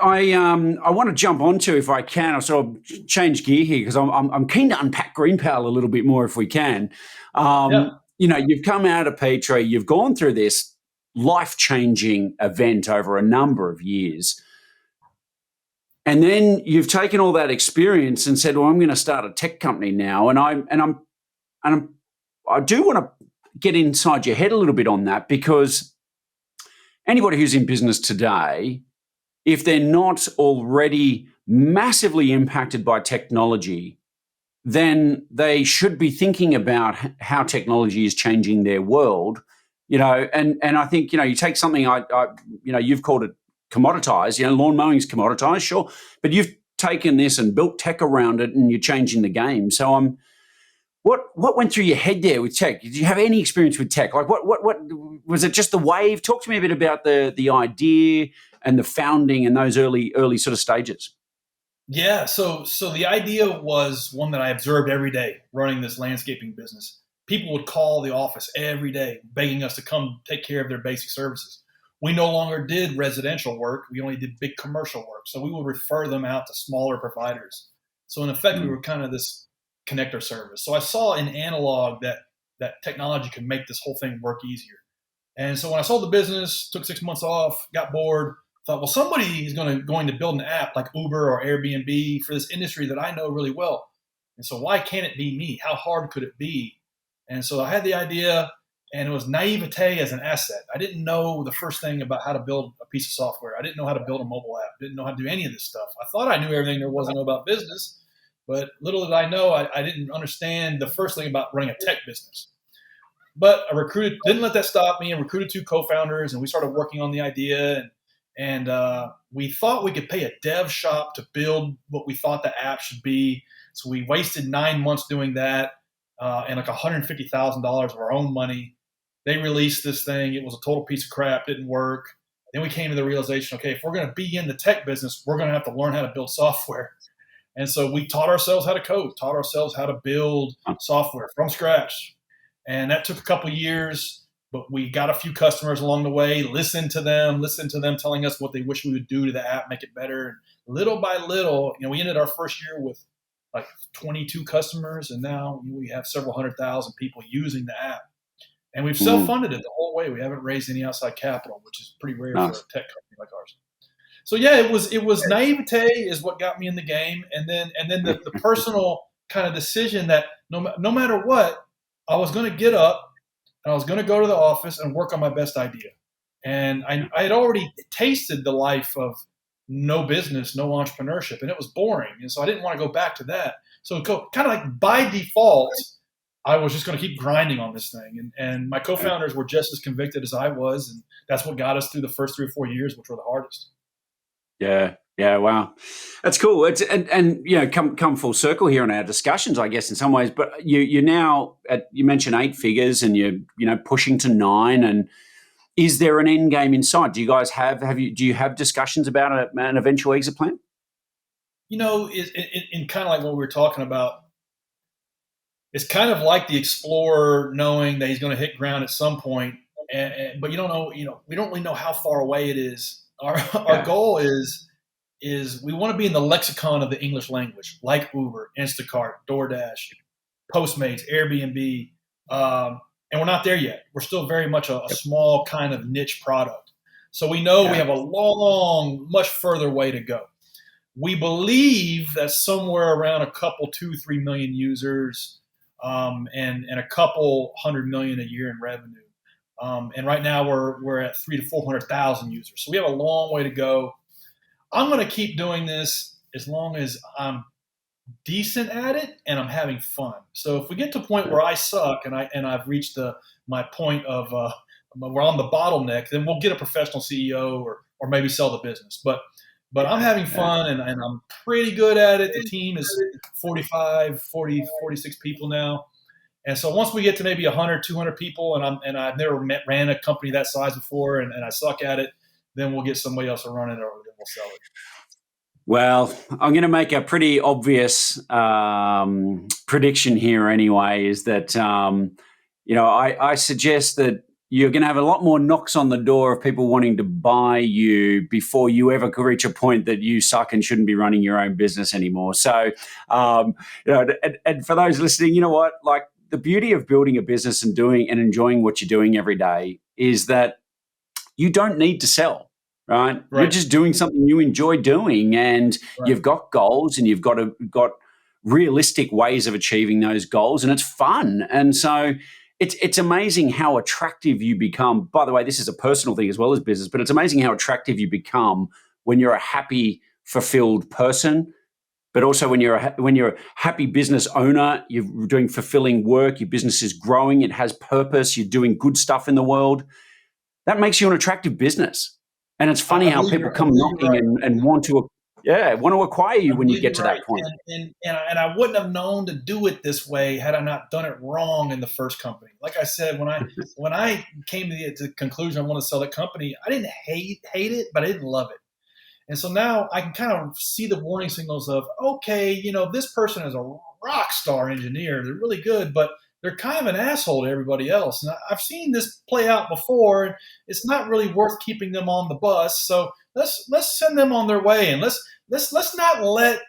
Speaker 1: want to jump onto, if I can, I'll sort of change gear here because I'm keen to unpack Green Pal a little bit more if we can.
Speaker 2: Yeah.
Speaker 1: You've come out of Petrie, you've gone through this life changing event over a number of years, and then you've taken all that experience and said, "Well, I'm going to start a tech company now," and I do want to get inside your head a little bit on that because anybody who's in business today, if they're not already massively impacted by technology, then they should be thinking about how technology is changing their world. And I think, you take something you've called it commoditized, lawn mowing's commoditized, sure, but you've taken this and built tech around it and you're changing the game. So what went through your head there with tech? Did you have any experience with tech? Like what was it just the wave? Talk to me a bit about the idea and the founding and those early sort of stages.
Speaker 2: Yeah. So the idea was one that I observed every day running this landscaping business. People would call the office every day begging us to come take care of their basic services. We no longer did residential work. We only did big commercial work. So we would refer them out to smaller providers. So in effect, we
Speaker 1: Mm,
Speaker 2: were kind of this connector service. So I saw in analog that technology could make this whole thing work easier. And so when I sold the business, took 6 months off, got bored, thought, well, somebody is going to build an app like Uber or Airbnb for this industry that I know really well. And so why can't it be me? How hard could it be? And so I had the idea, and it was naivete as an asset. I didn't know the first thing about how to build a piece of software. I didn't know how to build a mobile app. Didn't know how to do any of this stuff. I thought I knew everything there was to know about business, but little did I know, I didn't understand the first thing about running a tech business. But I didn't let that stop me, and recruited two co-founders, and we started working on the idea. And we thought we could pay a dev shop to build what we thought the app should be. So we wasted 9 months doing that, and like $150,000 of our own money. They released this thing. It was a total piece of crap. Didn't work. Then we came to the realization, okay, if we're going to be in the tech business, we're going to have to learn how to build software. And so we taught ourselves how to code, taught ourselves how to build software from scratch. And that took a couple of years, but we got a few customers along the way, listened to them telling us what they wish we would do to the app, make it better. And little by little, we ended our first year with like 22 customers, and now we have several 100,000 people using the app. And we've
Speaker 1: mm,
Speaker 2: self-funded it the whole way. We haven't raised any outside capital, which is pretty rare for a
Speaker 1: nice.
Speaker 2: tech company like ours. So yeah, it was naivete is what got me in the game, and then the personal kind of decision that no matter what, I was going to get up and I was going to go to the office and work on my best idea. And I had already tasted the life of no business, no entrepreneurship, and it was boring. And so I didn't want to go back to that. So kind of like by default, I was just going to keep grinding on this thing. And my co-founders were just as convicted as I was, and that's what got us through the first 3 or 4 years, which were the hardest.
Speaker 1: Yeah, yeah, wow, that's cool. It's and come full circle here in our discussions, I guess, in some ways. But you're now you mentioned 8 figures, and you're pushing to 9. And is there an end game in sight? Do you guys do you have discussions about an eventual exit plan?
Speaker 2: In kind of like what we were talking about, it's kind of like the explorer knowing that he's going to hit ground at some point, but you don't know. We don't really know how far away it is. Our
Speaker 1: Yeah,
Speaker 2: goal is we want to be in the lexicon of the English language, like Uber, Instacart, DoorDash, Postmates, Airbnb, and we're not there yet. We're still very much a
Speaker 1: Yep.
Speaker 2: small kind of niche product. So we know we
Speaker 1: Yeah.
Speaker 2: have a long, much further way to go. We believe that somewhere around a couple, 2-3 million users, and a couple 100 million a year in revenue. And right now we're at 300,000 to 400,000 users. So we have a long way to go. I'm going to keep doing this as long as I'm decent at it and I'm having fun. So if we get to a point where I suck and I've reached my point of where I'm the bottleneck, then we'll get a professional CEO or maybe sell the business. But I'm having fun and I'm pretty good at it. The team is 46 people now. And so once we get to maybe 100, 200 people, and I've never ran a company that size before, and I suck at it, then we'll get somebody else to run it, or then we'll sell it.
Speaker 1: Well, I'm going to make a pretty obvious prediction here anyway, is that, I suggest that you're going to have a lot more knocks on the door of people wanting to buy you before you ever could reach a point that you suck and shouldn't be running your own business anymore. So, and for those listening, you know what, like, the beauty of building a business and doing and enjoying what you're doing every day is that you don't need to sell, right? You're just doing something you enjoy doing, and you've got goals, and you've got realistic ways of achieving those goals, and it's fun. And so it's amazing how attractive you become. By the way, this is a personal thing as well as business, but it's amazing how attractive you become when you're a happy, fulfilled person. But also when you're a happy business owner, you're doing fulfilling work, your business is growing, it has purpose, you're doing good stuff in the world. That makes you an attractive business. And it's funny how people come knocking and want to acquire you when you get to that point.
Speaker 2: And I wouldn't have known to do it this way had I not done it wrong in the first company. Like I said, when I came to the conclusion I want to sell that company, I didn't hate it, but I didn't love it. And so now I can kind of see the warning signals of, okay, this person is a rock star engineer. They're really good, but they're kind of an asshole to everybody else. And I've seen this play out before, and it's not really worth keeping them on the bus. So let's send them on their way, and let's not let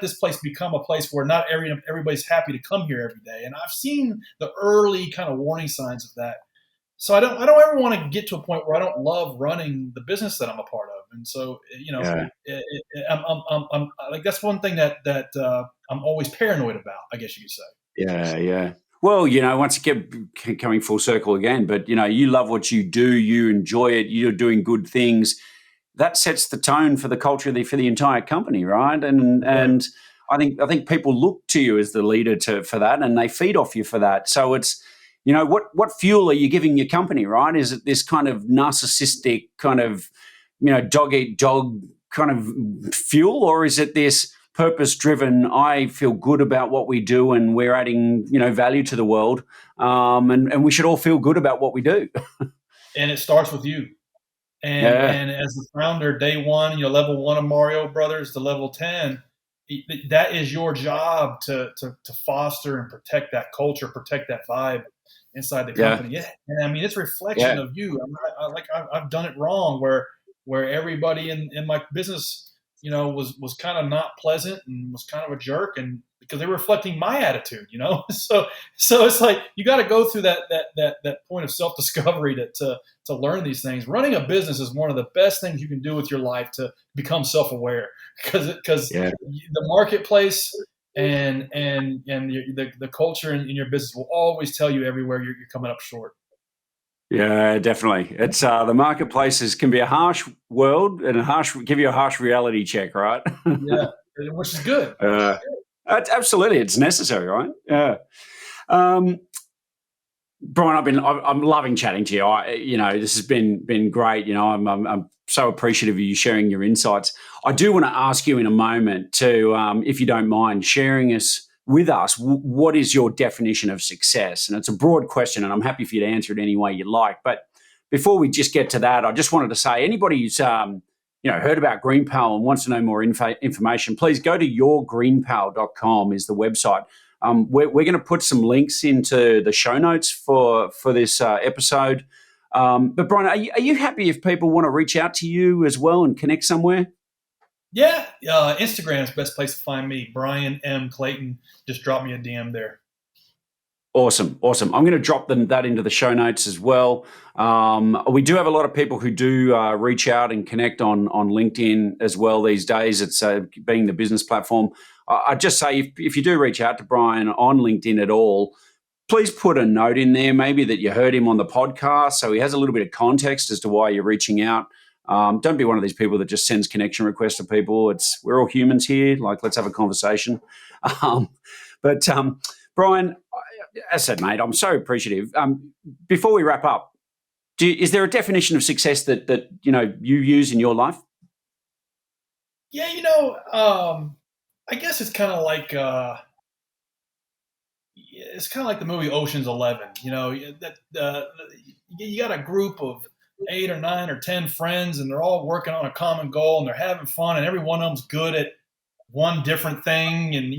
Speaker 2: this place become a place where not everybody's happy to come here every day. And I've seen the early kind of warning signs of that. So I don't ever want to get to a point where I don't love running the business that I'm a part of. And so, I'm like, that's one thing that I'm always paranoid about, I guess you could say.
Speaker 1: Yeah. Well, once again, coming full circle again, but you love what you do, you enjoy it, you're doing good things. That sets the tone for the culture for the entire company, right? And I think people look to you as the leader for that, and they feed off you for that. So it's, what fuel are you giving your company, right? Is it this kind of narcissistic kind of, dog eat dog kind of fuel, or is it this purpose-driven, I feel good about what we do and we're adding, value to the world, and we should all feel good about what we do.
Speaker 2: And it starts with you. And as the founder, day one, level 1 of Mario Brothers to level 10, that is your job to foster and protect that culture, protect that vibe inside the company. Yeah. And I mean, it's a reflection of you. I've done it wrong where everybody in my business, was kind of not pleasant and was kind of a jerk, and because they were reflecting my attitude, so it's like, you got to go through that point of self-discovery to learn these things. Running a business is one of the best things you can do with your life to become self-aware, because the marketplace and the culture in your business will always tell you everywhere you're coming up short.
Speaker 1: Yeah, definitely. It's the marketplaces can be a harsh world and give you a harsh reality check, right?
Speaker 2: Yeah, which is good.
Speaker 1: Absolutely, it's necessary, right? Yeah. Bryan, I'm loving chatting to you. This has been great. I'm so appreciative of you sharing your insights. I do want to ask you in a moment to, if you don't mind, sharing with us, what is your definition of success? And it's a broad question, and I'm happy for you to answer it any way you like. But before we just get to that, I just wanted to say, anybody who's heard about GreenPal and wants to know more information, please go to yourgreenpal.com is the website. We're going to put some links into the show notes for this episode. But Bryan, are you happy if people want to reach out to you as well and connect somewhere?
Speaker 2: Yeah, Instagram is the best place to find me. Bryan M. Clayton. Just drop me a DM there.
Speaker 1: Awesome. I'm going to drop that into the show notes as well. We do have a lot of people who do reach out and connect on LinkedIn as well these days. It's being the business platform. I'd just say if you do reach out to Bryan on LinkedIn at all, please put a note in there, maybe that you heard him on the podcast, so he has a little bit of context as to why you're reaching out. Don't be one of these people that just sends connection requests to people. We're all humans here. Like, let's have a conversation. But Bryan, as I said, mate, I'm so appreciative. Before we wrap up, is there a definition of success that you use in your life?
Speaker 2: Yeah, I guess it's kind of like the movie Ocean's 11. You got a group of 8 or 9 or 10 friends, and they're all working on a common goal, and they're having fun, and every one of them's good at one different thing. And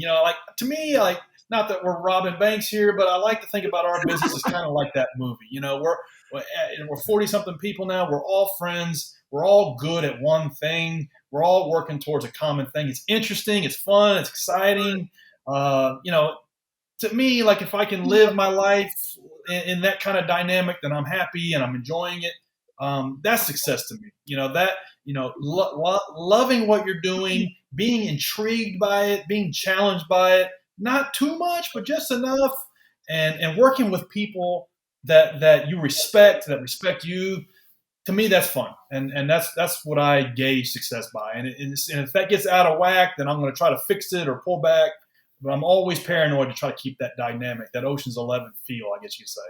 Speaker 2: to me, like, not that we're robbing banks here, but I like to think about our business as kind of like that movie. We're 40-something people now. We're all friends. We're all good at one thing. We're all working towards a common thing. It's interesting. It's fun. It's exciting. To me, like, if I can live my life in that kind of dynamic, then I'm happy and I'm enjoying it. That's success to me. Loving what you're doing, being intrigued by it, being challenged by it, not too much, but just enough, and working with people that you respect, that respect you. To me, that's fun, and that's what I gauge success by. And if that gets out of whack, then I'm going to try to fix it or pull back. But I'm always paranoid to try to keep that dynamic, that Ocean's 11 feel, I guess you'd say.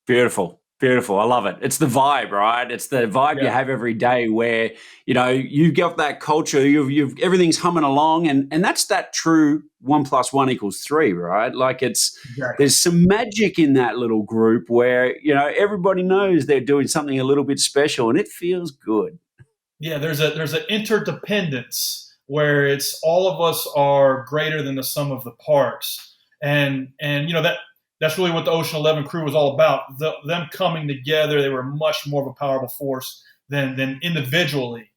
Speaker 1: Beautiful. I love it. It's the vibe, right? It's the vibe you have every day where, you got that culture, you've everything's humming along, and that's that true 1 + 1 = 3, right? Like, there's some magic in that little group where, everybody knows they're doing something a little bit special, and it feels good.
Speaker 2: Yeah, there's an interdependence where it's all of us are greater than the sum of the parts, and that's really what the Ocean 11 crew was all about. Them coming together, they were much more of a powerful force than individually,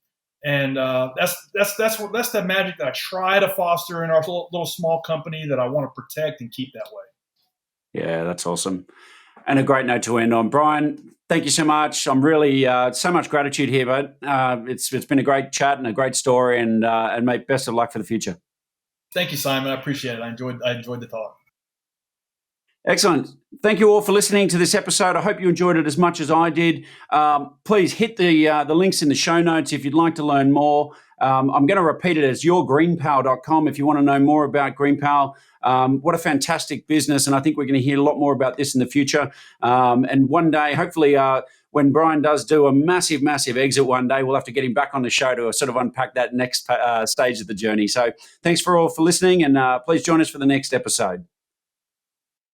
Speaker 2: and that's the magic that I try to foster in our little small company that I want to protect and keep that way.
Speaker 1: Yeah, that's awesome. And a great note to end on. Bryan, thank you so much. I'm really so much gratitude here, but it's been a great chat and a great story, and mate, best of luck for the future.
Speaker 2: Thank you, Simon. I appreciate it. I enjoyed the talk.
Speaker 1: Excellent. Thank you all for listening to this episode. I hope you enjoyed it as much as I did. Please hit the links in the show notes if you'd like to learn more. I'm going to repeat it as yourgreenpal.com if you want to know more about GreenPal. What a fantastic business, and I think we're going to hear a lot more about this in the future. And one day, hopefully, when Bryan does do a massive, massive exit one day, we'll have to get him back on the show to sort of unpack that next stage of the journey. So thanks for listening, and please join us for the next episode.